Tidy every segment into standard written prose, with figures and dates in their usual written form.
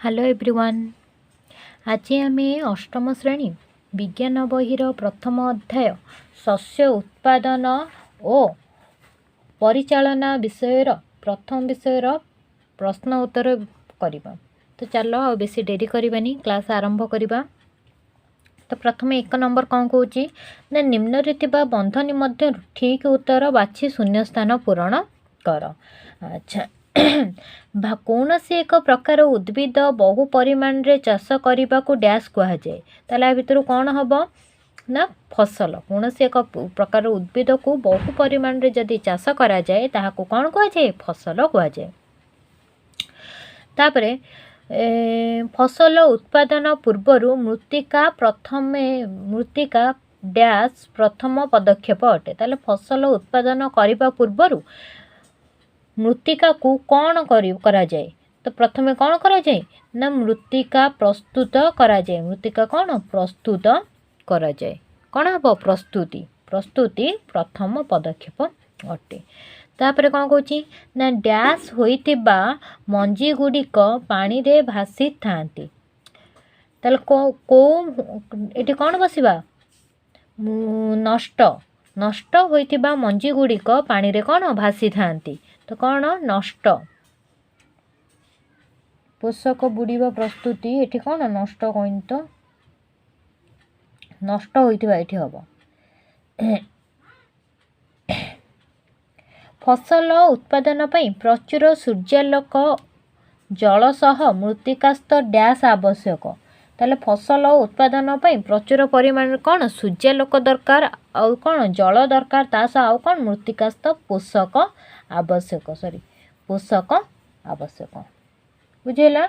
Hello everyone. आज आम अष्टम श्रेणी विज्ञान बहिर प्रथम अध्याय शस्य उत्पादन और परिचालना विषयर प्रथम विषयर प्रश्न उत्तर करवा। तो चलो आ बेसी डेरी करवानी क्लास आरंभ करवा। तो प्रथम एक नंबर कौन कौच ना निम्न बंध निम्न ठीक उत्तर बाछि शून्य स्थान पूरण कर। अच्छा कौन सी एक प्रकार उद्भिद बहु परिमाण रे चाष करने को डैश कहुए ताला भितर कौन हम ना फसल कौन सी एक प्रकार उद्भिद को बहु परिमाण रे जदि चाष करा जाए ताहाको कौन कहुए फसल कहुए। तापरे फसल उत्पादन पूर्वर मृत्तिका डैश प्रथम पदक्षेप अटे। ताले फसल उत्पादन करने पूर्वर मृत्तिका को कौन करा जाए तो प्रथमे कौन करा जाए ना मृत्तिका प्रस्तुत करा जाए। मृत्तिका कौन प्रस्तुत करा जाए कौन हम प्रस्तुति प्रथम पदक्षेप अटे। तापर कौन कहूँ ना डैश होइतिबा मंजी गुड़िक पानी रे भासी थांती। ताले को एटी कौन बसिबा नष्ट होइतिबा मंजी गुड़िक पानी रे कौन भासी थांती। तो कौन नष्ट पोषक बुड़ीबा प्रस्तुति एठी कौन नष्ट कहीं तो नष्ट होइतिबा एठी हबो। फसल उत्पादन पई प्रचुर सूर्यालोक जल सह मृत्तिकास्थ डैश आवश्यक। ताले फसल उत्पादन पई प्रचुर परिमाण कौन सूर्यालोक दरकार आउ कौन जल दरकार ता सह आउ कौन मृत्तिकास्थ पोषक आवश्यक बुझेला।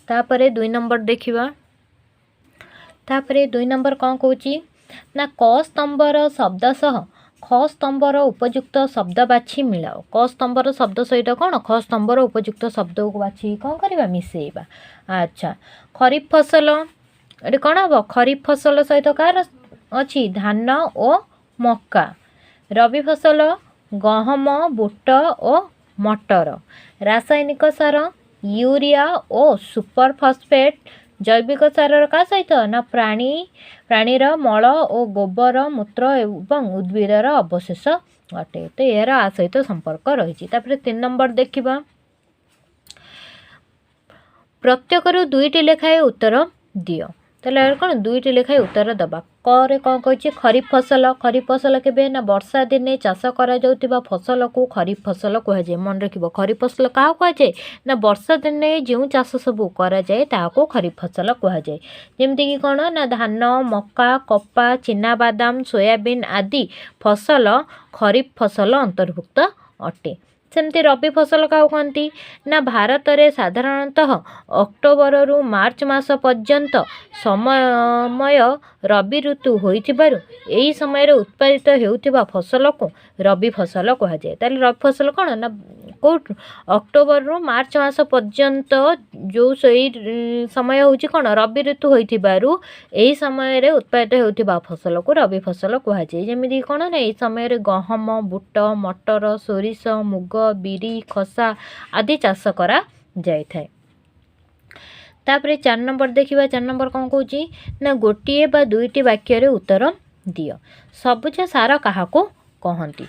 तापरे 2 नंबर देखिबा। तापरे 2 नंबर कौन कहूची ना क स्तंभर शब्द सह ख स्तंभर उपयुक्त शब्द बाछि मिलाओ। क स्तंभर शब्द सहित कौन ख स्तंभर उपयुक्त शब्द को बाछि कौन करबा मिसेइबा। अच्छा खरीफ फसल एटी कौन हम खरीफ फसल सहित कार अच्छी धान और मक्का। रबी फसल गहम बुट और मटर। रासायनिक सार यूरिया और सुपर फॉस्फेट। जैविक सार का सहित ना प्राणीर मल और गोबर मूत्र एवं उद्भिदर अवशेष अटे। तो यार आ सहित संपर्क रही। 3 नंबर देखिबा। प्रत्येक 2टी लेखाए उत्तर दियो। ताले कौन 2टी लेखाए उत्तर दबा। करे कौन कही खरीफ फसल केबे ना वर्षा दिने चाष करा जाउतिबा फसल को खरीफ फसल कहुए। मन रखिबो खरीफ फसल क्या कहुए ना वर्षा दिने जो चाष सब करा जाए ताको खरीफ फसल कहुए। जेमती कि कौन ना धान मक्का कपा चिना बादाम सोयाबीन आदि फसल खरीफ फसल अंतर्भुक्त अटे। सेमती रबी फसल क्या कहती ना भारत में साधारणतः अक्टोबर रु मार्च मास पर्यंत समय रबी ऋतु होइथिबारु एही समय उत्पादित हेउथिबा फसल को रबी फसल कहुए। ताले रबी फसल कौन ना कोट अक्टोबर रु मार्च मास पर्यंत जो सही समय होची कौन रबी ऋतु होइथिबारु एही समय रे उत्पादित हेउथिबा फसल को रबी फसल कहुए। जेमिति कौन ना एही समय रे गहम बुट मटर सोरिष मुग बिरी खसा आदि चाष करा जाय थाए। तापरे 4 नंबर देखिबा। 4 नंबर कौन कहूची ना गोटिए बा 2टी वाक्य रे उत्तर दियो। सबुज सार काहाको कहंती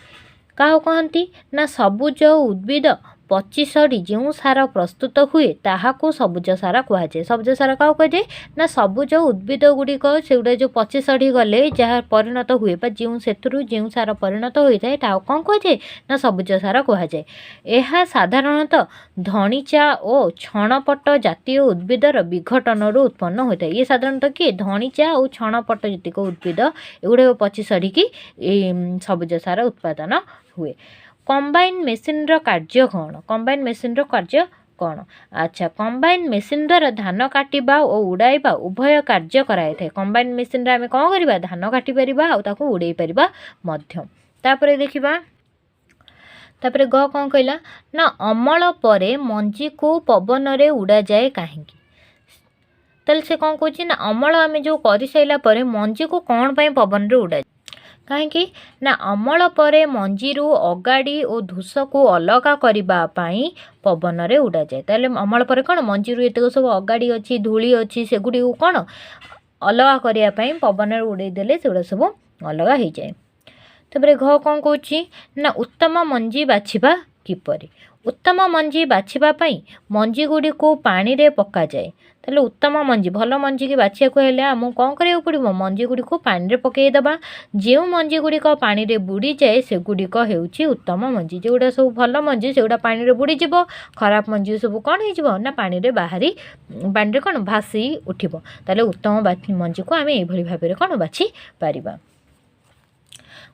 ना सबुज उद्भिद पची सड़ी जो सार प्रस्तुत हुए ताहाको सबुज सार कहुए। सबुज सार क्या कहुए ना सबुज उद्भिद गुड़िक से जो पची सड़ी गले जहाँ परिणत हुए जो जो सार परिणत होता है ताहा कौन कहुए ना सबुज सार कहुए। यह साधारणतः धणीचा और छणपट जातीय उद्भिदर विघटन उत्पन्न होता है। ये साधारणतः किए धणीचा और छणपट जतिक उद्भिद एगुड़ा पची सड़ी की सबुज सार उत्पादन हुए। कंबाइन मेसीन कार्य कौन कंबाइन मेसीन कार्य कौन। अच्छा कंबाइन मेसीन द्वारा धान काटिबा और उड़ाइबा उभय कार्य कराई थाए। कंबाइन मेसीन आम कौन करवा धान काटी परिबा आ ताको उड़ाई परिबा मध्य। तापरे देखिबा। तापरे ग कौन कहला ना अमल परे मंजी को पवन रे उड़ा जाए काहेकि। ताले से कौन कहूँ ना अमल आम जो कर साइला परे मंजी को कौन पवन रे उड़ा କାହିଁକି ନା ଅମଳ ପରେ ମଞ୍ଜିରୁ ଅଗାଡ଼ି ଓ ଧୂସକୁ ଅଲଗା କରିବା ପାଇଁ ପବନରେ ଉଡ଼ାଯାଏ। ତାହେଲେ ଅମଳ ପରେ କ'ଣ ମଞ୍ଜିରୁ ଏତକ ସବୁ ଅଗାଡ଼ି ଅଛି, ଧୂଳି ଅଛି, ସେଗୁଡ଼ିକୁ କ'ଣ ଅଲଗା କରିବା ପାଇଁ ପବନରେ ଉଡ଼େଇ ଦେଲେ ସେଗୁଡ଼ା ସବୁ ଅଲଗା ହେଇଯାଏ। ତାପରେ ଘ କ'ଣ କହୁଛି ନା ଉତ୍ତମ ମଞ୍ଜି ବାଛିବା କିପରି? ଉତ୍ତମ ମଞ୍ଜି ବାଛିବା ପାଇଁ ମଞ୍ଜି ଗୁଡ଼ିକୁ ପାଣିରେ ପକାଯାଏ। ତାହେଲେ ଉତ୍ତମ ମଞ୍ଜି ଭଲ ମଞ୍ଜିକି ବାଛିବାକୁ ହେଲେ ଆମକୁ କ'ଣ କରିବାକୁ ପଡ଼ିବ? ମଞ୍ଜି ଗୁଡ଼ିକୁ ପାଣିରେ ପକାଇଦେବା। ଯେଉଁ ମଞ୍ଜି ଗୁଡ଼ିକ ପାଣିରେ ବୁଡ଼ିଯାଏ ସେଗୁଡ଼ିକ ହେଉଛି ଉତ୍ତମ ମଞ୍ଜି। ଯେଉଁଗୁଡ଼ା ସବୁ ଭଲ ମଞ୍ଜି ସେଗୁଡ଼ା ପାଣିରେ ବୁଡ଼ିଯିବ। ଖରାପ ମଞ୍ଜି ସବୁ କ'ଣ ହେଇଯିବ ନା ପାଣିରେ କ'ଣ ଭାସି ଉଠିବ। ତାହେଲେ ଉତ୍ତମ ମଞ୍ଜିକୁ ଆମେ ଏଇଭଳି ଭାବରେ କ'ଣ ବାଛି ପାରିବା।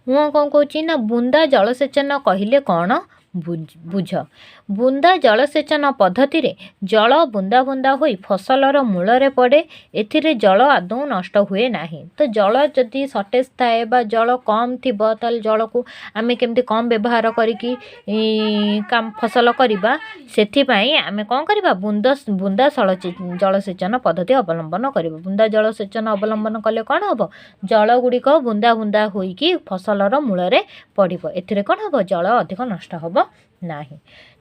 ମୁଁ କ'ଣ କହୁଛି ନା ବୁନ୍ଦା ଜଳସେଚନ କହିଲେ କ'ଣ ବୁଝ। ବୁନ୍ଦା ଜଳସେଚନ ପଦ୍ଧତିରେ ଜଳ ବୁନ୍ଦା ବୁନ୍ଦା ହୋଇ ଫସଲର ମୂଳରେ ପଡ଼େ। ଏଥିରେ ଜଳ ଆଦୌ ନଷ୍ଟ ହୁଏ ନାହିଁ। ତ ଜଳ ଯଦି ସର୍ଟେଜ୍ ଥାଏ ବା ଜଳ କମ୍ ଥିବ ତାହେଲେ ଜଳକୁ ଆମେ କେମିତି କମ୍ ବ୍ୟବହାର କରିକି ଫସଲ କରିବା, ସେଥିପାଇଁ ଆମେ କ'ଣ କରିବା? ବୁନ୍ଦା ଜଳସେଚନ ପଦ୍ଧତି ଅବଲମ୍ବନ କରିବା। ବୁନ୍ଦା ଜଳସେଚନ ଅବଲମ୍ବନ କଲେ କ'ଣ ହେବ? ଜଳ ଗୁଡ଼ିକ ବୁନ୍ଦା ବୁନ୍ଦା ହୋଇକି ଫସଲର ମୂଳରେ ପଡ଼ିବ। ଏଥିରେ କ'ଣ ହେବ? ଜଳ ଅଧିକ ନଷ୍ଟ ହେବ ନାହିଁ।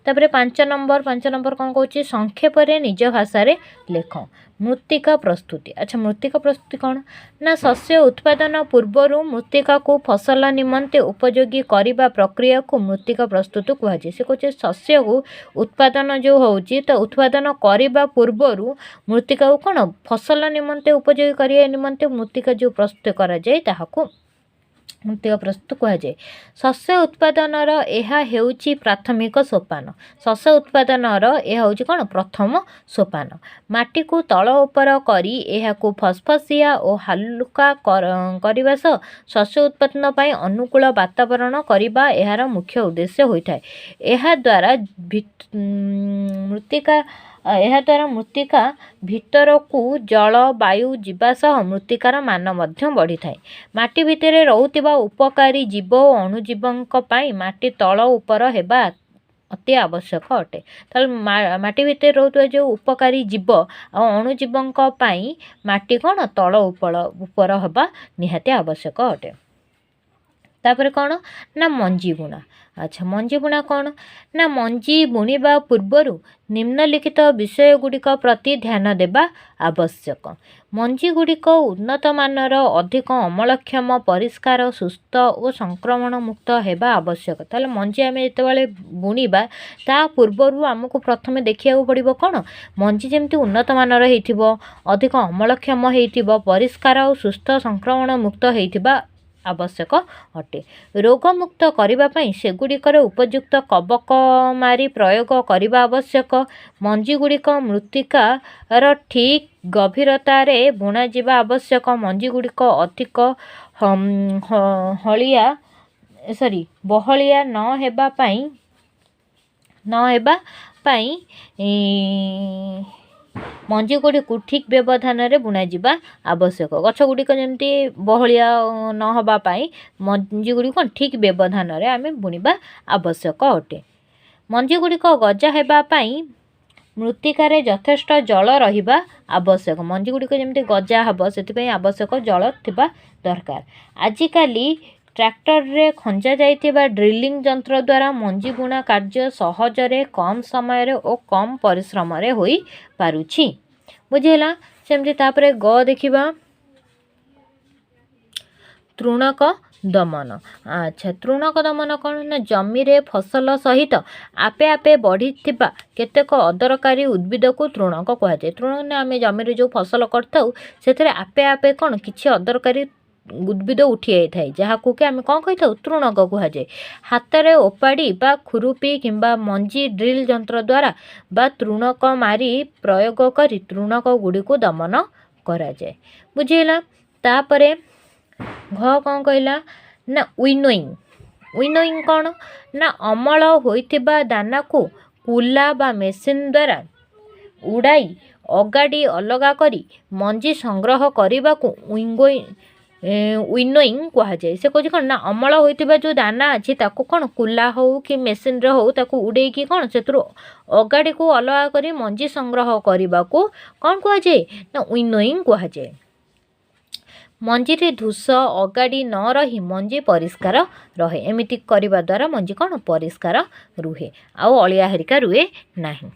ତାପରେ 5 ନମ୍ବର କ'ଣ କହୁଛି? ସଂକ୍ଷେପରେ ନିଜ ଭାଷାରେ ଲେଖ। ମୃତ୍ତିକା ପ୍ରସ୍ତୁତି। ଆଚ୍ଛା, ମୃତ୍ତିକା ପ୍ରସ୍ତୁତି କ'ଣ ନା ଶସ୍ୟ ଉତ୍ପାଦନ ପୂର୍ବରୁ ମୃତ୍ତିକାକୁ ଫସଲ ନିମନ୍ତେ ଉପଯୋଗୀ କରିବା ପ୍ରକ୍ରିୟାକୁ ମୃତ୍ତିକା ପ୍ରସ୍ତୁତି କୁହାଯାଏ। ସେ କହୁଛି ଶସ୍ୟକୁ ଉତ୍ପାଦନ ଯେଉଁ ହେଉଛି ତ ଉତ୍ପାଦନ କରିବା ପୂର୍ବରୁ ମୃତ୍ତିକାକୁ କ'ଣ ଫସଲ ନିମନ୍ତେ ଉପଯୋଗୀ କରିବା ନିମନ୍ତେ ମୃତ୍ତିକା ଯେଉଁ ପ୍ରସ୍ତୁତ କରାଯାଏ ତାହାକୁ ମୃତ୍ତିକା ପ୍ରସ୍ତୁତ କୁହାଯାଏ। ଶସ୍ୟ ଉତ୍ପାଦନର ଏହା ହେଉଛି ପ୍ରାଥମିକ ସୋପାନ। ଶସ୍ୟ ଉତ୍ପାଦନର ଏହା ହେଉଛି କ'ଣ? ପ୍ରଥମ ସୋପାନ। ମାଟିକୁ ତଳ ଉପର କରି ଏହାକୁ ଫସଫସିଆ ଓ ହାଲୁକା କରିବା ସହ ଶସ୍ୟ ଉତ୍ପାଦନ ପାଇଁ ଅନୁକୂଳ ବାତାବରଣ କରିବା ଏହାର ମୁଖ୍ୟ ଉଦ୍ଦେଶ୍ୟ ହୋଇଥାଏ। ଏହାଦ୍ୱାରା ମୃତ୍ତିକା ଭିତରକୁ ଜଳ ବାୟୁ ଯିବା ସହ ମୃତ୍ତିକାର ମାନ ମଧ୍ୟ ବଢ଼ିଥାଏ। ମାଟି ଭିତରେ ରହୁଥିବା ଉପକାରୀ ଜୀବ ଓ ଅଣୁଜୀବଙ୍କ ପାଇଁ ମାଟି ତଳ ଉପର ହେବା ଅତି ଆବଶ୍ୟକ ଅଟେ। ତାହେଲେ ମାଟି ଭିତରେ ରହୁଥିବା ଯେଉଁ ଉପକାରୀ ଜୀବ ଆଉ ଅଣୁଜୀବଙ୍କ ପାଇଁ ମାଟି କ'ଣ ତଳ ଉପର ହେବା ନିହାତି ଆବଶ୍ୟକ ଅଟେ। ତାପରେ କ'ଣ ନା ମଞ୍ଜି ବୁଣା। ଆଚ୍ଛା, ମଞ୍ଜି ବୁଣା କ'ଣ ନା ମଞ୍ଜି ବୁଣିବା ପୂର୍ବରୁ ନିମ୍ନଲିଖିତ ବିଷୟ ଗୁଡ଼ିକ ପ୍ରତି ଧ୍ୟାନ ଦେବା ଆବଶ୍ୟକ। ମଞ୍ଜି ଗୁଡ଼ିକ ଉନ୍ନତମାନର, ଅଧିକ ଅମଳକ୍ଷମ, ପରିଷ୍କାର, ସୁସ୍ଥ ଓ ସଂକ୍ରମଣ ମୁକ୍ତ ହେବା ଆବଶ୍ୟକ। ତାହେଲେ ମଞ୍ଜି ଆମେ ଯେତେବେଳେ ବୁଣିବା ତା ପୂର୍ବରୁ ଆମକୁ ପ୍ରଥମେ ଦେଖିବାକୁ ପଡ଼ିବ କ'ଣ? ମଞ୍ଜି ଯେମିତି ଉନ୍ନତମାନର ହେଇଥିବ, ଅଧିକ ଅମଳକ୍ଷମ ହେଇଥିବ, ପରିଷ୍କାର ଓ ସୁସ୍ଥ ସଂକ୍ରମଣ ମୁକ୍ତ ହେଇଥିବା ଆବଶ୍ୟକ ଅଟେ। ରୋଗମୁକ୍ତ କରିବା ପାଇଁ ସେଗୁଡ଼ିକର ଉପଯୁକ୍ତ କବକମାରୀ ପ୍ରୟୋଗ କରିବା ଆବଶ୍ୟକ। ମଞ୍ଜି ଗୁଡ଼ିକ ମୃତ୍ତିକାର ଠିକ୍ ଗଭୀରତାରେ ବୁଣାଯିବା ଆବଶ୍ୟକ। ମଞ୍ଜି ଗୁଡ଼ିକ ଅଧିକ ବହଳିଆ ନ ହେବା ପାଇଁ ମଞ୍ଜି ଗୁଡ଼ିକୁ ଠିକ୍ ବ୍ୟବଧାନରେ ବୁଣାଯିବା ଆବଶ୍ୟକ। ଗଛ ଗୁଡ଼ିକ ଯେମିତି ବହଳିଆ ନ ହେବା ପାଇଁ ମଞ୍ଜି ଗୁଡ଼ିକୁ ଠିକ୍ ବ୍ୟବଧାନରେ ଆମେ ବୁଣିବା ଆବଶ୍ୟକ ଅଟେ। ମଞ୍ଜି ଗୁଡ଼ିକ ଗଜା ହେବା ପାଇଁ ମୃତ୍ତିକାରେ ଯଥେଷ୍ଟ ଜଳ ରହିବା ଆବଶ୍ୟକ। ମଞ୍ଜି ଗୁଡ଼ିକ ଯେମିତି ଗଜା ହେବ ସେଥିପାଇଁ ଆବଶ୍ୟକ ଜଳ ଥିବା ଦରକାର। ଆଜିକାଲି ଟ୍ରାକ୍ଟରରେ ଖଞ୍ଜା ଯାଇଥିବା ଡ୍ରିଲିଂ ଯନ୍ତ୍ର ଦ୍ୱାରା ମଞ୍ଜି ବୁଣା କାର୍ଯ୍ୟ ସହଜରେ, କମ୍ ସମୟରେ ଓ କମ୍ ପରିଶ୍ରମରେ ହୋଇପାରୁଛି। ବୁଝିହେଲା? ସେମିତି ତାପରେ ଗ ଦେଖିବା ତୃଣକ ଦମନ। ଆଚ୍ଛା, ତୃଣକ ଦମନ କ'ଣ ନା ଜମିରେ ଫସଲ ସହିତ ଆପେ ଆପେ ବଢ଼ିଥିବା କେତେକ ଅଦରକାରୀ ଉଦ୍ଭିଦକୁ ତୃଣକ କୁହାଯାଏ। ତୃଣକ ଆମେ ଜମିରେ ଯେଉଁ ଫସଲ କରିଥାଉ ସେଥିରେ ଆପେ ଆପେ କ'ଣ କିଛି ଅଦରକାରୀ ଉଦ୍ଭିଦ ଉଠି ଯାଇଥାଏ, ଯାହାକୁ କି ଆମେ କ'ଣ କହିଥାଉ? ତୃଣକ କୁହାଯାଏ। ହାତରେ ଓପାଡ଼ି ବା ଖୁରୁପି କିମ୍ବା ମଞ୍ଜି ଡ୍ରିଲ୍ ଯନ୍ତ୍ର ଦ୍ୱାରା ବା ତୃଣକ ମାରି ପ୍ରୟୋଗ କରି ତୃଣକ ଗୁଡ଼ିକୁ ଦମନ କରାଯାଏ। ବୁଝିହେଲା? ତାପରେ ଘ କ'ଣ କହିଲା ନା ୱିନୋଇଂ କ'ଣ ନା ଅମଳ ହୋଇଥିବା ଦାନାକୁ କୁଲା ବା ମେସିନ୍ ଦ୍ୱାରା ଉଡ଼ାଇ ଅଗାଡ଼ି ଅଲଗା କରି ମଞ୍ଜି ସଂଗ୍ରହ କରିବାକୁ ୱିନୋଇଂ କୁହାଯାଏ। ସେ କହୁଛି କ'ଣ ନା ଅମଳ ହୋଇଥିବା ଯେଉଁ ଦାନା ଅଛି ତାକୁ କ'ଣ କୁଲା ହେଉ କି ମେସିନ୍ରେ ହେଉ ତାକୁ ଉଡ଼େଇକି କ'ଣ ସେଥିରୁ ଅଗାଡ଼ିକୁ ଅଲଗା କରି ମଞ୍ଜି ସଂଗ୍ରହ କରିବାକୁ କ'ଣ କୁହାଯାଏ? ନା ୱିନୋଇଂ କୁହାଯାଏ। मंजी धूस अगाड़ी न रही मंजी परिष्कार रहे। एमिति करबा द्वारा मंजी कौन परिष्कार रुहे आउ अलिया हरिका रुहे नाही।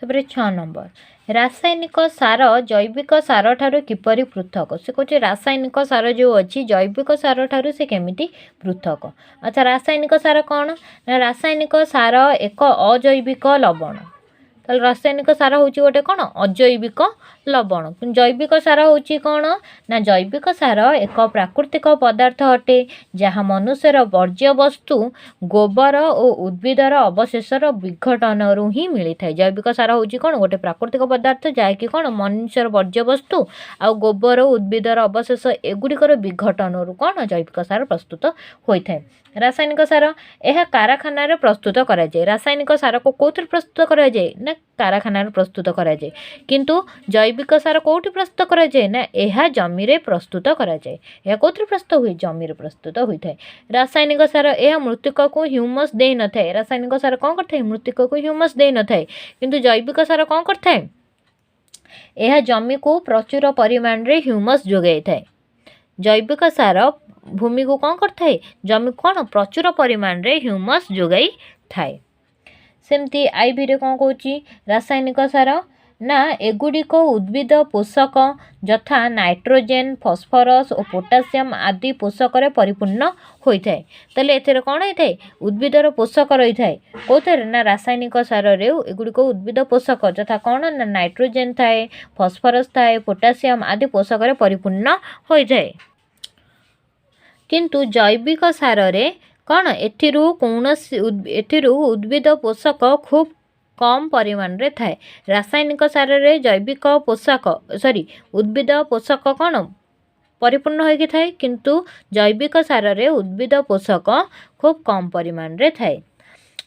तापर 6 नंबर रासायनिक सार जैविक सार ठारू किपरि पृथक। से कहते रासायनिक सार जो अच्छी जैविक सार ठारू से केमिति पृथक। अच्छा रासायनिक सार कौन ना रासायनिक सार एक अजैविक लवण। ताहले रासायनिक सार होची गोटे कौन अजैविक लवण। जैविक सार होची कौन ना जैविक सार एक प्राकृतिक पदार्थ अटे जहाँ मनुष्यर वर्ज्य वस्तु गोबर और उद्भिदर अवशेषर विघटन ही मिली था। जैविक सार होची कौन गोटे प्राकृतिक पदार्थ जहाँकि कौन मनुष्यर वर्ज्य वस्तु आ गोबर उद्भिदर अवशेष एगुड़िकर विघटन कौन जैविक सार प्रस्तुत होता है। रासायनिक सार यह कारखाना प्रस्तुत करा जाए। रासायनिक सार को कौन प्रस्तुत करा जाए ना कारखाना प्रस्तुत करा जाए। किंतु जैविक सार कौटी प्रस्तुत करा जाए ना यह जमी रे प्रस्तुत करा जाए। यह कौन प्रस्तुत हुए जमी रे प्रस्तुत होता है। रासायनिक सार यह मृत्तिका को ह्यूमस दे न थाए। रासायनिक सार कौन करता मृत्तिका को ह्यूमस दे न थाए। किंतु जैविक सार कौन करता है यह जमी को प्रचुर परिमाण रे ह्यूमस जोगाई थाए। जैविक सार भूमि को कौन करता है जमी कौन प्रचुर परिमाण रे ह्यूमस जोगाई थाए। सेमती आईवी रे कौन कहूँ रासायनिक सार ना एगुड़िक उद्भिद पोषक यथा नाइट्रोजेन फॉस्फोरस और पोटासियम आदि पोषक परिपूर्ण होता है। ताले एथेर कौन होता है उद्भिदर पोषक रही है कौन ना रासायनिक सार रे एगुड़िक उद्भिद पोषक यथा कौन ना नाइट्रोजेन थाए फॉस्फोरस थाए पोटासियम आदि पोषक परिपूर्ण होता है। किंतु जैविक सार रे कौन एथिरु उद्भिद पोषक खूब कम परिमाण रे थाए। रासायनिक सार रे जैविक पोषक उद्भिद पोषक कौन परिपूर्ण होइके थाए किंतु जैविक सार रे उद्भिद पोषक खूब कम परिमाण रे थाए।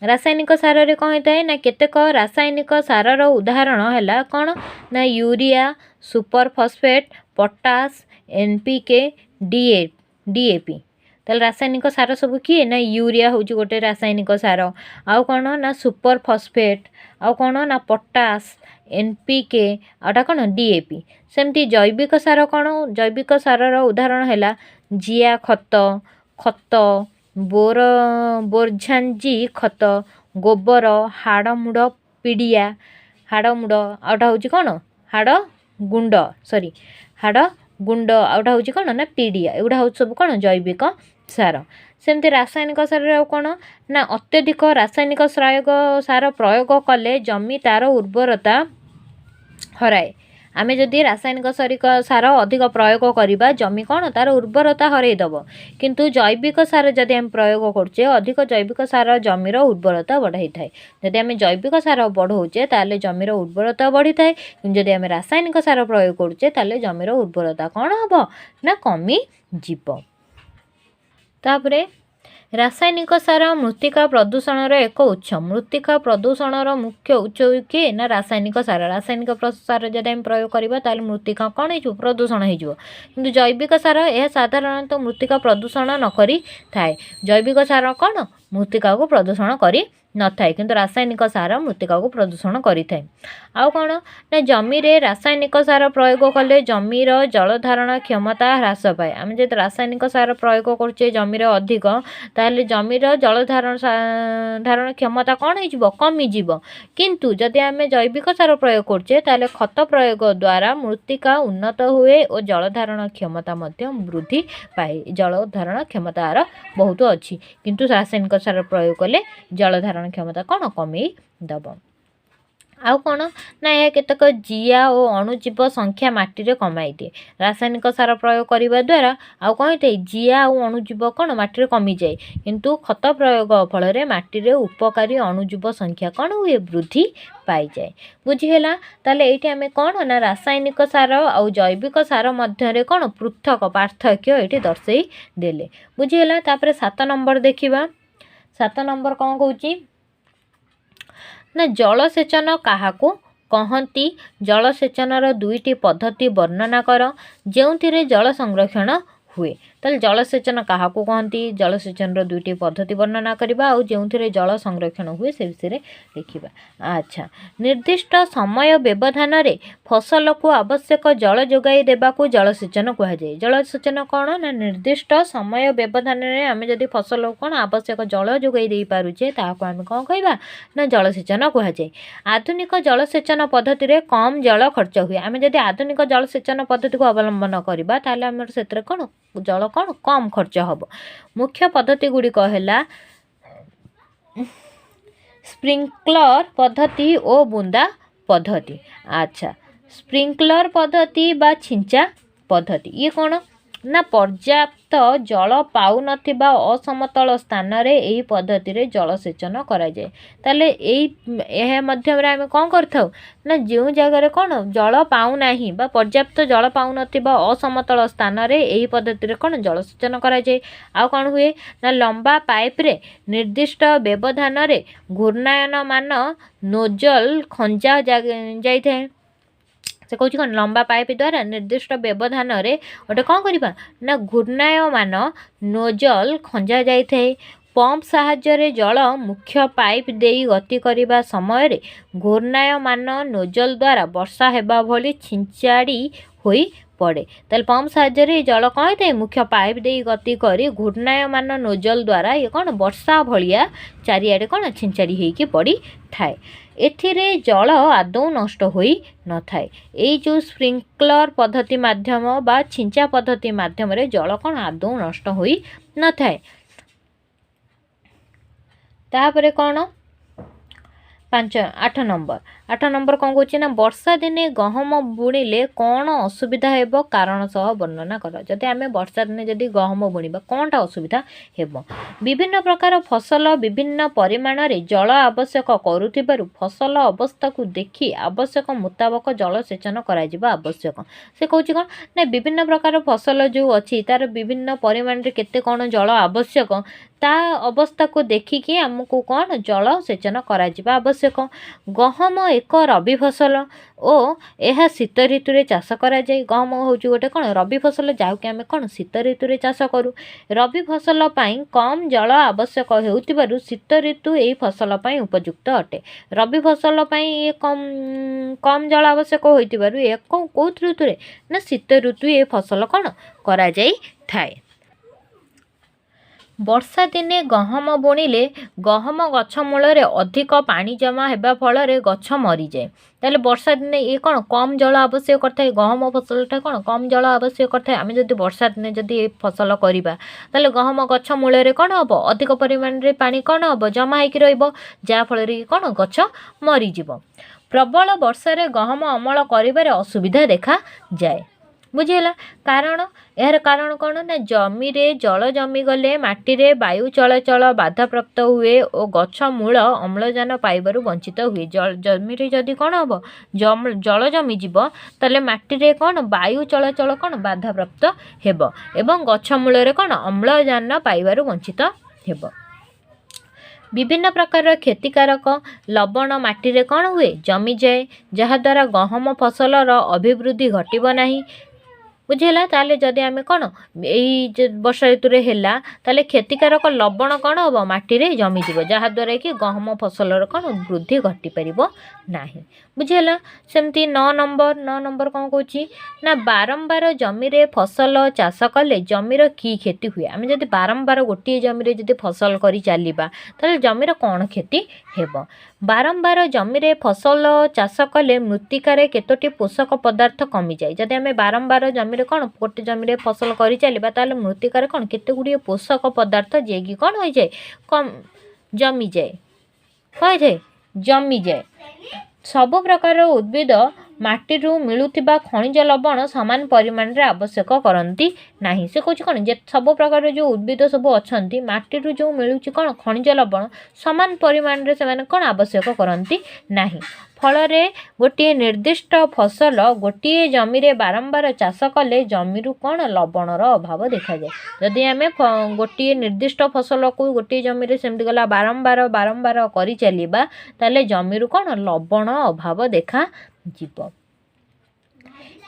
रासायनिक सार रे कौन होता है ना केतेक रासायनिक सार उदाहरण है कौन ना urea super phosphate potash NPK DAP. ताल रासायनिक सार सब किए ना यूरिया हूँ गोटे रासायनिक सार आउ कौन ना सुपर फॉस्फेट आउ कौन ना पोटास एनपीके आटा कौन डीएपी। सेमती जैविक सार कौन जैविक सार उदाहरण है जिया खत खत बोरझांजी खत गोबर हाड़मुड़ पिड़िया हाड़मुड़ आउटा हूँ कौन हाड़ गुंड आउटा हूँ कौन ना पिड़िया एगुड़ा हूँ सब कौन जैविक सार। सेमती रासायनिक सार कौन ना अत्यधिक रासायनिक सार प्रयोग कले जमी तार उर्वरता हराए। आमे जदि रासायनिक सार अधिक प्रयोग करवा जमी कौन तार उर्वरता हरईदब। किंतु जैविक सार जदि आम प्रयोग करुचे अधिक जैविक सार जमीर उर्वरता बढ़ाई थाए। जदि आम जैविक सार बढ़ाऊे ताले जमीर उर्वरता बढ़ी थाए। जदि आम रासायनिक सार प्रयोग करुचे ताले जमीर उर्वरता कौन हम ना कमी जीव। तापरे रासायनिक सार मृत्तिका प्रदूषण एक उत्स। मृत्तिका प्रदूषण मुख्य उत्स किए ना रासायनिक सार। रासायनिक सार जब आम प्रयोग करवा ताल मृत्तिका कौन हो प्रदूषण हो। किंतु जैविक सार यह साधारणतः मृत्तिका प्रदूषण न करी थाए। जैविक सार कौन मृत्तिका को प्रदूषण करी न थाए किंतु रासायनिक सार मृत्तिका को प्रदूषण करी थाए। आउ कौन ना जमी रे रासायनिक सार प्रयोग कले जमीर जल धारण क्षमता ह्रास पाए। आम जब रासायनिक सार प्रयोग करुचे जमीर अधिक ताले जमीर जल धारण क्षमता कौन हो कमिजिव। किंतु जदि आम जैविक सार प्रयोग करुचे ताले खत प्रयोग द्वारा मृत्तिका उन्नत हुए और जल धारण क्षमता वृद्धि पाए। जल धारण क्षमतार बहुत अच्छी किंतु रासायनिक सार प्रयोग कले जल धारण क्षमता कौन कमे दब। आउ कौन ना यह केतक जिया और अणुजीव संख्या माटी रे कमाई दिए। रासायनिक सार प्रयोग करने द्वारा आउ कौन होता है जिया और अणुजीव कौन माटी रे कमी जाए। किंतु खत प्रयोग फल रे माटी रे उपकारी अणुजीव संख्या कौन हुए वृद्धि पाई जाए। बुझीगला ताले एठी आमे कौन ना रासायनिक सार और जैविक सार मध्य कौन पृथक पार्थक्य एठी दर्शई देले। बुझीगला तापरे 7 नंबर देखिबा। 7 नंबर कौन कहूँ ना जलसेचन काहाकू कहती। जलसेचनर दुईटी पद्धति वर्णना कर जो जल संरक्षण हुए। ताले जलसेचन क्या कहती, जलसेचन दुईटी पद्धति वर्णना करवा और जो जल संरक्षण हुए से विषय लिखा। अच्छा, निर्दिष्ट समय व्यवधान रे फसल को आवश्यक जल जोगाई देवाकू जलसेचन कहुए। जलसेचन कौन ना निर्दिष्ट समय व्यवधान में आम जदि फसल कौन आवश्यक जल जोगाई दे पारुचे ताहाको आम कौन कहवा ना जलसेचन कहुए। आधुनिक जलसेचन पद्धति रे कम जल खर्च हुए। आम जदि आधुनिक जलसेचन पद्धति को अवलंबन करवा ताले आमर से कौन जल कौन कम खर्च हम। मुख्य पद्धति गुड़िक है स्प्रिंकलर पद्धति और बूंदा पद्धति। अच्छा, स्प्रिंकलर पद्धति बा छिंचा पद्धति ये कौन ना पर्याप्त जल पाउ नथिबा असमतल स्थान रे एही पद्धति रे जलसेचन करा जाए। ताले एही मध्यम रे आमे कोन करथाउ ना जो जगह कौन जल पाउ नाही बा पर्याप्त जल पाउ नथिबा असमतल स्थान रे एही पद्धति रे कौन जलसेचन करा जाए। आ कौन हुए ना लंबा पाइप रे निर्दिष्ट व्यवधान रे घूर्णायन मान नोजल खंजा जाई थाए। से कौन कौन लंबा पाइप द्वारा निर्दिष्ट व्यवधान रे गोटे कौन करवा ना घूर्णायमान नोजल खंजा जाई थाए। पंप साहाय्य जल मुख्य पाइप देई गति करने समय रे घूर्णायमान नोजल द्वारा वर्षा हेबा भली छिंचाड़ी होई पड़े। ताले पंप साहाय्य जल कौन होता है मुख्य पाइप देई गति करी घूर्णायमान नोजल द्वारा ये कौन वर्षा भलिया चारिआडे कौन छिंचाड़ी होइकी पड़ी थाए। एथिरे जल आदौ नष्ट होई न थाए। एई जो स्प्रिंकलर पद्धति माध्यम बा छिंचा पद्धति माध्यम रे जल कौन आदौ नष्ट होई न थाए। तापरे कौन 8 नंबर कौन कौन ना वर्षा दिने गहम बुणिले कौन असुविधा हेब कारण सह वर्णना कर। जदि आम वर्षा दिने जदि गहम बुणवा कौनटा असुविधा हेब। विभिन्न प्रकार फसल विभिन्न परिमाण रे जल आवश्यक करुथिबारु फसल अवस्था को देखि आवश्यक मुताबक जलसेचन करा जिबा आवश्यक। से कहूँ कौन ना विभिन्न प्रकार फसल जो अच्छी तार विभिन्न परिमाण रे केते कौन जल आवश्यक ता अवस्था को देखिकी आमको कौन जल सेचन करा जिबा आवश्यक। गहम एक रबी फसल ओ यह शीत ऋतु रे चाष करा जाए। गहम हूँ गोटे कौन रबी फसल जहाँकि आम कौन शीत ऋतु रे चाष करूँ। रबी फसल पाई कम जल आवश्यक होउतिबारु शीत ऋतु यही फसल पाई उपयुक्त अटे। रबी फसल पाई ये कम जल आवश्यक होइतिबारु ये कौ ऋतु रे ना शीत ऋतु ये फसल कौन करा जाई थाए। वर्षा दिने गहम बुणिले गहम गछ मूल अधिक पानी जमा होगा फल गछ मरी जाए। ताले वर्षा दिने ये कौन कम जल आवश्यक करता है। गहम फसलटा कौन कम जल आवश्यक करता है। आम जब वर्षा दिने जदि ये फसल करवा ताले गहम गछ मूल कौन हम अधिक परिमाण रे पानी कौन हम जमा होकर रहा कौन गछ मरीज। प्रबल वर्षा रे गहम अमल करिबारे असुविधा देखा जाए। बुझीगला कारण यार कारण कौन ना जमी रे जल जमी गले माटी रे वायु चलाचल बाधाप्राप्त हुए और गछ मूल अम्लजान पाइबारु वंचित हुए। जमी रे जदि कौन हम जल जमी जीव ताले माटी रे कौन वायु चलाचल कौन बाधाप्राप्त हेब एवं गछ मूल रे कौन अम्लजान पाइबारु वंचित हेब। विभिन्न प्रकार क्षतिकारक लवण माटी रे कौन हुए जमी जाए जहाद्वारा गहम फसलर अभिवृद्धि घटिब नाही। बुझेला ताले जदि आम कौन यही वर्षा ऋतु है ताले क्षतिकारक लवण कौन हम माटी रे जमीज जहाद्वारा कि गहम फसलर कौन वृद्धि घटी पार ना। बुझेला सेमती 9 नंबर कौन कौची ना बारंबार जमी रे फसल चाष कले जमीर की क्षति हुए। आम जदि बारंबार गोटे जमी रे जदि फसल करी चलिबा ताले जमीर कौन क्षति हेब। बारंबार जमी रे फसल चाष कले मृत्तिकार केतोटी पोषक पदार्थ कमी जाए। जदि आम बारंबार जमी रे कौन गोटे जमी रे फसल करी चलिबा ताले मृत्तिकार कौन केते गुड़िए पोषक पदार्थ जेकी कौन हो जाए कम जमी जाए कह जाए जमी जाए। सब प्रकार उद्भिद माटीरू मिलुथिबा खनिज लवण समान परिमाण रे आवश्यक करती नहीं। से कौन कौन जे सब प्रकार जो उद्भिद सब अच्छी माटीरू जो मिलूची कौन खनिज लवण समान परिमाण रे से कौन आवश्यक करती नहीं। फल गोटे निर्दिष्ट फसल गोटे जमी रे बारंबार चाष कले जमीरू कौन लवणर अभाव देखा जाए। जदि आम गोटे निर्दिष्ट फसल को गोटे जमी रे सेमती गला बारंबार करी चलिबा ताले जमीरू कौन लवण अभाव देखा जीव।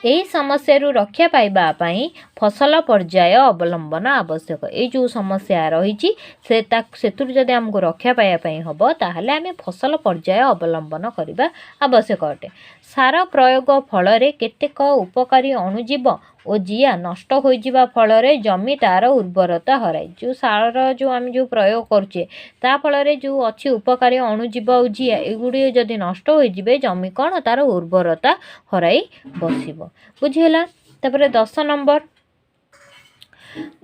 ଏହି ସମସ୍ୟାରୁ ରକ୍ଷା ପାଇବା ପାଇଁ ଫସଲ ପର୍ଯ୍ୟାୟ ଅବଲମ୍ବନ ଆବଶ୍ୟକ। ଏଇ ଯେଉଁ ସମସ୍ୟା ରହିଛି ସେଥିରୁ ଯଦି ଆମକୁ ରକ୍ଷା ପାଇବା ପାଇଁ ହେବ ତାହେଲେ ଆମେ ଫସଲ ପର୍ଯ୍ୟାୟ ଅବଲମ୍ବନ କରିବା ଆବଶ୍ୟକ ଅଟେ। ସାର ପ୍ରୟୋଗ ଫଳରେ କେତେକ ଉପକାରୀ ଅଣୁଜୀବ ଓ ଜିଆ ନଷ୍ଟ ହୋଇଯିବା ଫଳରେ ଜମି ତା'ର ଉର୍ବରତା ହରାଏ। ଯେଉଁ ସାର ଆମେ ଯେଉଁ ପ୍ରୟୋଗ କରୁଛେ ତା ଫଳରେ ଯେଉଁ ଅଛି ଉପକାରୀ ଅଣୁଜୀବ ଆଉ ଜିଆ ଏଗୁଡ଼ିକ ଯଦି ନଷ୍ଟ ହୋଇଯିବେ ଜମି କ'ଣ ତା'ର ଉର୍ବରତା ହରାଇ ବସିବ। ବୁଝିହେଲା। ତାପରେ 10 ନମ୍ବର,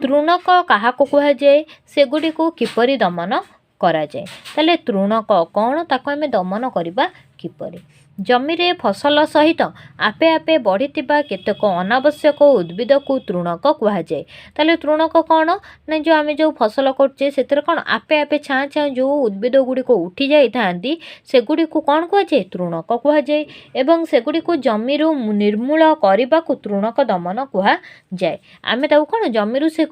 ତୃଣକ କାହାକୁ କୁହାଯାଏ, ସେଗୁଡ଼ିକୁ କିପରି ଦମନ କରାଯାଏ। ତାହେଲେ ତୃଣକ କ'ଣ, ତାକୁ ଆମେ ଦମନ କରିବା କିପରି? ଜମିରେ ଫସଲ ସହିତ ଆପେ ଆପେ ବଢ଼ିଥିବା କେତେକ ଅନାବଶ୍ୟକ ଉଦ୍ଭିଦକୁ ତୃଣକ କୁହାଯାଏ। ତାହେଲେ ତୃଣକ କ'ଣ ନା ଯେଉଁ ଆମେ ଯେଉଁ ଫସଲ କରୁଛେ ସେଥିରେ କ'ଣ ଆପେ ଆପେ ଛାଁ ଛାଁ ଯେଉଁ ଉଦ୍ଭିଦ ଗୁଡ଼ିକ ଉଠି ଯାଇଥାନ୍ତି ସେଗୁଡ଼ିକୁ କ'ଣ କୁହାଯାଏ, ତୃଣକ କୁହାଯାଏ। ଏବଂ ସେଗୁଡ଼ିକୁ ଜମିରୁ ନିର୍ମୂଳ କରିବାକୁ ତୃଣକ ଦମନ କୁହାଯାଏ। ଆମେ ତାକୁ କ'ଣ ଜମିରୁ ସେ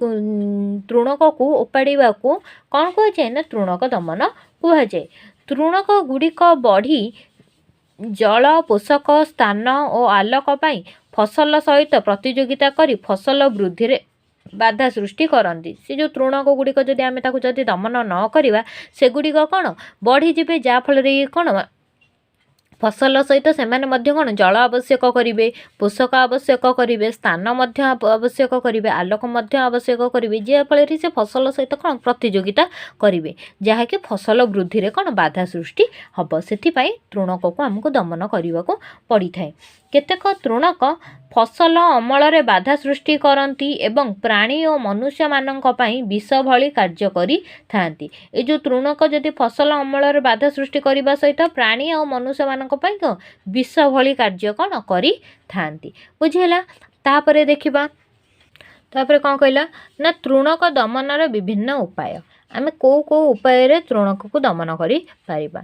ତୃଣକକୁ ଓପାଡ଼ିବାକୁ କ'ଣ କୁହାଯାଏ ନା ତୃଣକ ଦମନ କୁହାଯାଏ। ତୃଣକ ଗୁଡ଼ିକ ବଢ଼ି ଜଳ, ପୋଷକ, ସ୍ଥାନ ଓ ଆଲୋକ ପାଇଁ ଫସଲ ସହିତ ପ୍ରତିଯୋଗିତା କରି ଫସଲ ବୃଦ୍ଧିରେ ବାଧା ସୃଷ୍ଟି କରନ୍ତି। ସେ ଯେଉଁ ତୃଣକ ଗୁଡ଼ିକ ଯଦି ଆମେ ତାକୁ ଯଦି ଦମନ ନ କରିବା ସେଗୁଡ଼ିକ କ'ଣ ବଢ଼ିଯିବେ, ଯାହାଫଳରେ କ'ଣ ଫସଲ ସହିତ ସେମାନେ ମଧ୍ୟ କ'ଣ ଜଳ ଆବଶ୍ୟକ କରିବେ, ପୋଷକ ଆବଶ୍ୟକ କରିବେ, ସ୍ଥାନ ମଧ୍ୟ ଆବଶ୍ୟକ କରିବେ, ଆଲୋକ ମଧ୍ୟ ଆବଶ୍ୟକ କରିବେ, ଯାହାଫଳରେ ସେ ଫସଲ ସହିତ କ'ଣ ପ୍ରତିଯୋଗିତା କରିବେ, ଯାହାକି ଫସଲ ବୃଦ୍ଧିରେ କ'ଣ ବାଧା ସୃଷ୍ଟି ହେବ। ସେଥିପାଇଁ ତୃଣକକୁ ଆମକୁ ଦମନ କରିବାକୁ ପଡ଼ିଥାଏ। କେତେକ ତୃଣକ ଫସଲ ଅମଳରେ ବାଧା ସୃଷ୍ଟି କରନ୍ତି ଏବଂ ପ୍ରାଣୀ ଓ ମନୁଷ୍ୟମାନଙ୍କ ପାଇଁ ବିଷ ଭଳି କାର୍ଯ୍ୟ କରିଥାନ୍ତି। ଏ ଯେଉଁ ତୃଣକ ଯଦି ଫସଲ ଅମଳରେ ବାଧା ସୃଷ୍ଟି କରିବା ସହିତ ପ୍ରାଣୀ ଆଉ ମନୁଷ୍ୟମାନଙ୍କ ପାଇଁ ବିଷ ଭଳି କାର୍ଯ୍ୟ କ'ଣ କରିଥାନ୍ତି। ବୁଝିହେଲା। ତାପରେ ଦେଖିବା, ତାପରେ କ'ଣ କହିଲା ନା ତୃଣକ ଦମନର ବିଭିନ୍ନ ଉପାୟ। ଆମେ କେଉଁ କେଉଁ ଉପାୟରେ ତୃଣକକୁ ଦମନ କରିପାରିବା।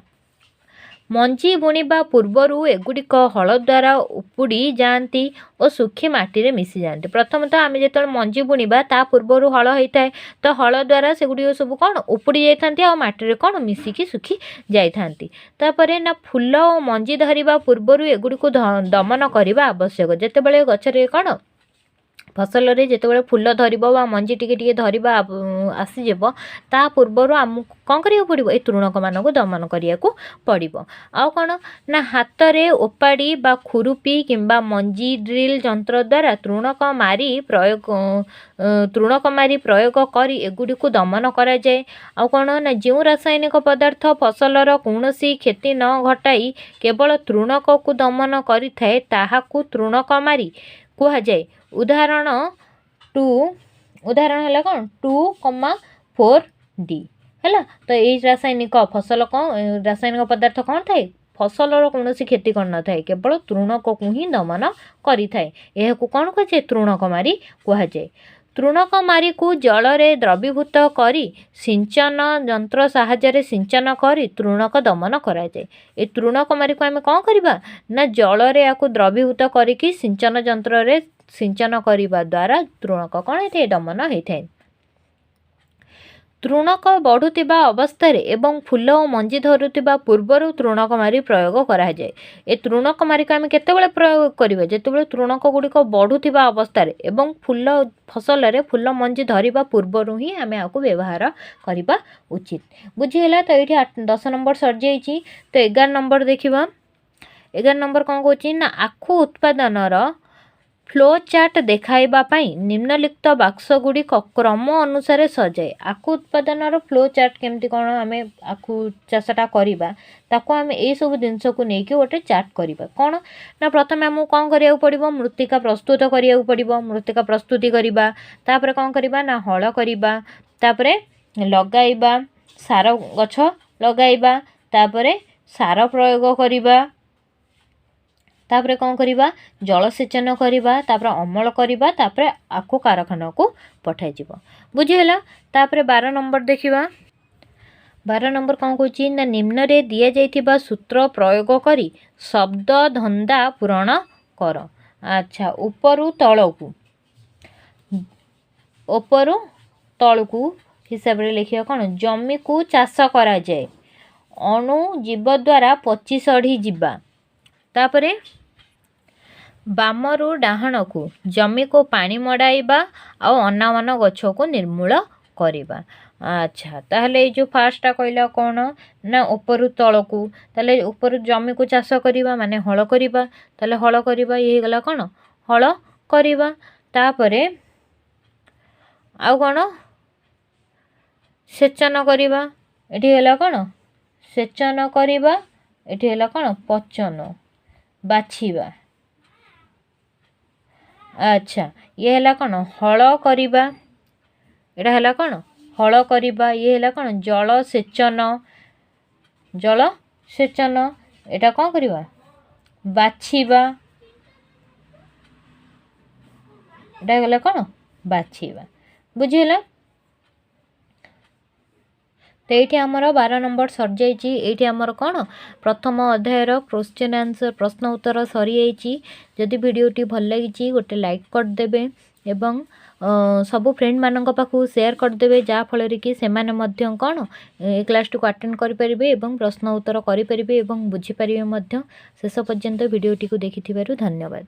ମଞ୍ଜି ବୁଣିବା ପୂର୍ବରୁ ଏଗୁଡ଼ିକ ହଳ ଦ୍ୱାରା ଉପୁଡ଼ି ଯାଆନ୍ତି ଓ ଶୁଖି ମାଟିରେ ମିଶିଯାଆନ୍ତି। ପ୍ରଥମତଃ ଆମେ ଯେତେବେଳେ ମଞ୍ଜି ବୁଣିବା ତା ପୂର୍ବରୁ ହଳ ହୋଇଥାଏ, ତ ହଳ ଦ୍ୱାରା ସେଗୁଡ଼ିକ ସବୁ କ'ଣ ଉପୁଡ଼ି ଯାଇଥାନ୍ତି ଆଉ ମାଟିରେ କ'ଣ ମିଶିକି ଶୁଖି ଯାଇଥାନ୍ତି। ତାପରେ ନା ଫୁଲ ଓ ମଞ୍ଜି ଧରିବା ପୂର୍ବରୁ ଏଗୁଡ଼ିକୁ ଦମନ କରିବା ଆବଶ୍ୟକ। ଯେତେବେଳେ ଗଛରେ କ'ଣ ଫସଲରେ ଯେତେବେଳେ ଫୁଲ ଧରିବ ବା ମଞ୍ଜି ଟିକେ ଟିକେ ଧରିବା ଆସିଯିବ ତା ପୂର୍ବରୁ ଆମକୁ କ'ଣ କରିବାକୁ ପଡ଼ିବ, ଏ ତୃଣକମାନଙ୍କୁ ଦମନ କରିବାକୁ ପଡ଼ିବ। ଆଉ କ'ଣ ନା ହାତରେ ଓପାଡ଼ି ବା ଖୁରୁପି କିମ୍ବା ମଞ୍ଜି ଡ୍ରିଲ୍ ଯନ୍ତ୍ର ଦ୍ୱାରା ତୃଣକ ମାରି ପ୍ରୟୋଗ କରି ଏଗୁଡ଼ିକୁ ଦମନ କରାଯାଏ। ଆଉ କ'ଣ ନା ଯେଉଁ ରାସାୟନିକ ପଦାର୍ଥ ଫସଲର କୌଣସି କ୍ଷତି ନ ଘଟାଇ କେବଳ ତୃଣକକୁ ଦମନ କରିଥାଏ ତାହାକୁ ତୃଣକ ମାରି କୁହାଯାଏ। ଉଦାହରଣ ହେଲା କ'ଣ 2,4-D ହେଲା। ତ ଏଇ ରାସାୟନିକ ପଦାର୍ଥ କ'ଣ ଥାଏ, ଫସଲର କୌଣସି କ୍ଷତି କରିନଥାଏ, କେବଳ ତୃଣକକୁ ହିଁ ଦମନ କରିଥାଏ। ଏହାକୁ କ'ଣ କୁହାଯାଏ, ତୃଣକ ମାରି କୁହାଯାଏ। ତୃଣକ ମାରିକୁ ଜଳରେ ଦ୍ରବୀଭୂତ କରି ସିଞ୍ଚନ ଯନ୍ତ୍ର ସାହାଯ୍ୟରେ ସିଞ୍ଚନ କରି ତୃଣକ ଦମନ କରାଯାଏ। ଏ ତୃଣକ ମାରିକୁ ଆମେ କ'ଣ କରିବା ନା ଜଳରେ ଏହାକୁ ଦ୍ରବୀଭୂତ କରିକି ସିଞ୍ଚନ ଯନ୍ତ୍ରରେ ସିଞ୍ଚନ କରିବା ଦ୍ୱାରା ତୃଣକ କ'ଣ ହେଇଥାଏ, ଦମନ ହେଇଥାଏ। ତୃଣକ ବଢ଼ୁଥିବା ଅବସ୍ଥାରେ ଏବଂ ଫୁଲ ଓ ମଞ୍ଜି ଧରୁଥିବା ପୂର୍ବରୁ ତୃଣକ ମାରି ପ୍ରୟୋଗ କରାଯାଏ। ଏ ତୃଣକ ମାରିକୁ ଆମେ କେତେବେଳେ ପ୍ରୟୋଗ କରିବା, ଯେତେବେଳେ ତୃଣକ ଗୁଡ଼ିକ ବଢ଼ୁଥିବା ଅବସ୍ଥାରେ ଏବଂ ଫସଲରେ ଫୁଲ ମଞ୍ଜି ଧରିବା ପୂର୍ବରୁ ହିଁ ଆମେ ଏହାକୁ ବ୍ୟବହାର କରିବା ଉଚିତ। ବୁଝିହେଲା। ତ ଏଇଠି 10 ନମ୍ବର ସରିଯାଇଛି। ତ 11 ନମ୍ବର ଦେଖିବା। 11 ନମ୍ବର କ'ଣ କହୁଛି ନା ଆଖୁ ଉତ୍ପାଦନର ଫ୍ଲୋ ଚାର୍ଟ ଦେଖାଇବା ପାଇଁ ନିମ୍ନଲିଖିତ ବାକ୍ସ ଗୁଡ଼ିକ କ୍ରମ ଅନୁସାରେ ସଜାଏ। ଆଖୁ ଉତ୍ପାଦନର ଫ୍ଲୋ ଚାର୍ଟ କେମିତି କ'ଣ ଆମେ ଆଖୁ ଚାଷଟା କରିବା ତାକୁ ଆମେ ଏଇସବୁ ଜିନିଷକୁ ନେଇକି ଗୋଟେ ଚାର୍ଟ କରିବା। କ'ଣ ନା ପ୍ରଥମେ ଆମକୁ କ'ଣ କରିବାକୁ ପଡ଼ିବ, ମୃତ୍ତିକା ପ୍ରସ୍ତୁତ କରିବାକୁ ପଡ଼ିବ। ମୃତ୍ତିକା ପ୍ରସ୍ତୁତି କରିବା, ତାପରେ କ'ଣ କରିବା ନା ହଳ କରିବା, ତାପରେ ଲଗାଇବା, ସାର ଗଛ ଲଗାଇବା, ତାପରେ ସାର ପ୍ରୟୋଗ କରିବା, ତାପରେ କ'ଣ କରିବା ଜଳସେଚନ କରିବା, ତାପରେ ଅମଳ କରିବା, ତାପରେ ଆଖୁ କାରଖାନାକୁ ପଠାଯିବ। ବୁଝିହେଲା। ତାପରେ 12 ନମ୍ବର ଦେଖିବା। 12 ନମ୍ବର କ'ଣ କହୁଛି ନା ନିମ୍ନରେ ଦିଆଯାଇଥିବା ସୂତ୍ର ପ୍ରୟୋଗ କରି ଶବ୍ଦ ଧନ୍ଦା ପୂରଣ କର। ଆଚ୍ଛା, ଉପରୁ ତଳକୁ ହିସାବରେ ଲେଖିବା। କ'ଣ ଜମିକୁ ଚାଷ କରାଯାଏ, ଅଣୁ ଜୀବ ଦ୍ୱାରା ପଚି ସଢ଼ି ଯିବା, ତାପରେ ବାମରୁ ଡାହାଣକୁ ଜମିକୁ ପାଣି ମଡ଼ାଇବା ଆଉ ଅନାବନା ଗଛକୁ ନିର୍ମୂଳ କରିବା। ଆଚ୍ଛା, ତାହେଲେ ଏଇ ଯେଉଁ ଫାର୍ଷ୍ଟଟା କହିଲା କ'ଣ ନା ଉପରୁ ତଳକୁ, ତାହେଲେ ଉପରୁ ଜମିକୁ ଚାଷ କରିବା ମାନେ ହଳ କରିବା, ତାହେଲେ ହଳ କରିବା ଇଏ ହେଇଗଲା କ'ଣ ହଳ କରିବା। ତାପରେ ଆଉ କ'ଣ ସେଚନ କରିବା, ଏଠି ହେଲା କ'ଣ ସେଚନ କରିବା, ଏଠି ହେଲା କ'ଣ ପଚନ ବାଛିବା। ଆଚ୍ଛା, ଇଏ ହେଲା କ'ଣ ହଳ କରିବା, ଏଇଟା ହେଲା କ'ଣ ହଳ କରିବା। ଇଏ ହେଲା କ'ଣ ଜଳସେଚନ, ଜଳସେଚନ। ଏଇଟା କ'ଣ କରିବା ବାଛିବା, ଏଇଟା ହେଇଗଲା କ'ଣ ବାଛିବା। ବୁଝିହେଲା? ତ ଏଇଠି ଆମର 12 ନମ୍ବର ସରିଯାଇଛି। ଏଇଠି ଆମର କ'ଣ ପ୍ରଥମ ଅଧ୍ୟାୟର କ୍ୱେଶ୍ଚିନ୍ ଆନ୍ସର ପ୍ରଶ୍ନ ଉତ୍ତର ସରିଯାଇଛି। ଯଦି ଭିଡ଼ିଓଟି ଭଲ ଲାଗିଛି ଗୋଟେ ଲାଇକ୍ କରିଦେବେ ଏବଂ ସବୁ ଫ୍ରେଣ୍ଡମାନଙ୍କ ପାଖକୁ ସେୟାର କରିଦେବେ, ଯାହାଫଳରେ କି ସେମାନେ ମଧ୍ୟ କ'ଣ ଏ କ୍ଲାସ୍ଟିକୁ ଆଟେଣ୍ଡ କରିପାରିବେ ଏବଂ ପ୍ରଶ୍ନ ଉତ୍ତର କରିପାରିବେ ଏବଂ ବୁଝିପାରିବେ ମଧ୍ୟ। ଶେଷ ପର୍ଯ୍ୟନ୍ତ ଭିଡ଼ିଓଟିକୁ ଦେଖିଥିବାରୁ ଧନ୍ୟବାଦ।